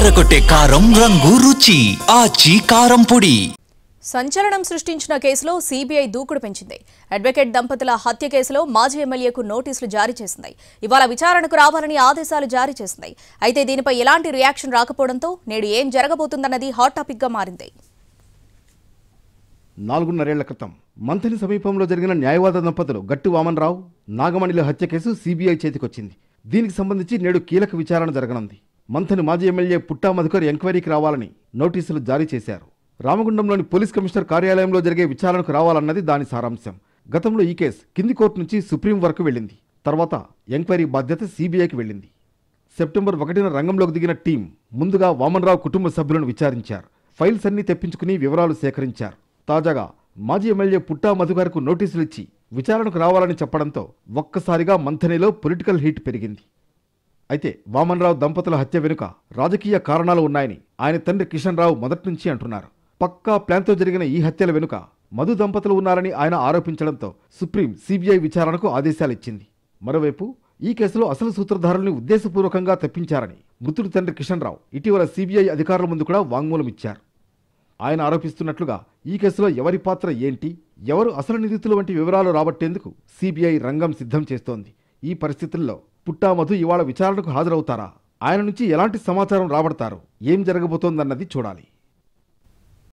అదరగొట్టే కారం రంగు రుచి ఆచి కారం పొడి. సంచలనం సృష్టించిన కేసులో సీబీఐ దూకుడు పెంచింది. అడ్వకేట్ దంపతుల హత్య కేసులో మాజీ ఎమ్మెల్యేకు నోటీసులు జారీ చేసింది. ఇవాళ విచారణకు రావాలని ఆదేశాలు జారీ చేసింది. అయితే దీనిపై ఎలాంటి రియాక్షన్ రాకపోవడంతో నేడు ఏం జరగబోతుందన్నది హాట్ టాపిక్ గా మారింది. 4.5 ఏళ్ల క్రితం మంథని సమీపంలో జరిగిన న్యాయవాద దంపతులు గట్టు వామన్రావు, నాగమణిల హత్య కేసు సీబీఐ చేతికొచ్చింది. దీనికి సంబంధించి నేడు కీలక విచారణ జరగనుంది. మంథని మాజీ ఎమ్మెల్యే పుట్టా మధుకర్ ఎంక్వైరీకి రావాలని నోటీసులు జారీ చేశారు. రామగుండంలోని పోలీస్ కమిషనర్ కార్యాలయంలో జరిగే విచారణకు రావాలన్నది దాని సారాంశం. గతంలో ఈ కేసు కింది కోర్టు నుంచి సుప్రీం వరకు వెళ్ళింది. తర్వాత ఎంక్వైరీ బాధ్యత సీబీఐకి వెళ్ళింది. సెప్టెంబర్ 1న రంగంలోకి దిగిన టీం ముందుగా వామన్రావు కుటుంబ సభ్యులను విచారించారు. ఫైల్స్ అన్ని తెప్పించుకుని వివరాలు సేకరించారు. తాజాగా మాజీ ఎమ్మెల్యే పుట్టా మధుకర్కు నోటీసులు ఇచ్చి విచారణకు రావాలని చెప్పడంతో ఒక్కసారిగా మంథనిలో పొలిటికల్ హీట్ పెరిగింది. అయితే వామన్రావు దంపతుల హత్య వెనుక రాజకీయ కారణాలు ఉన్నాయని ఆయన తండ్రి కిషన్ రావు మొదటి నుంచి అంటున్నారు. పక్కా ప్లాన్తో జరిగిన ఈ హత్యల వెనుక మధు దంపతులు ఉన్నారని ఆయన ఆరోపించడంతో సుప్రీం సీబీఐ విచారణకు ఆదేశాలిచ్చింది. మరోవైపు ఈ కేసులో అసలు సూత్రధారుల్ని ఉద్దేశపూర్వకంగా తప్పించారని మృతుడి తండ్రి కిషన్ రావు ఇటీవల సీబీఐ అధికారుల ముందు కూడా వాంగ్మూలం ఇచ్చారు. ఆయన ఆరోపిస్తున్నట్లుగా ఈ కేసులో ఎవరి పాత్ర ఏంటి, ఎవరు అసలు నిందితులు వంటి వివరాలు రాబట్టేందుకు సీబీఐ రంగం సిద్ధం చేస్తోంది. ఈ పరిస్థితుల్లో పుట్టా మధు ఇవాళ విచారణకు హాజరవుతారా? ఆయన నుంచి ఎలాంటి సమాచారం రాబడతారు? ఏం జరగబోతోందన్నది చూడాలి.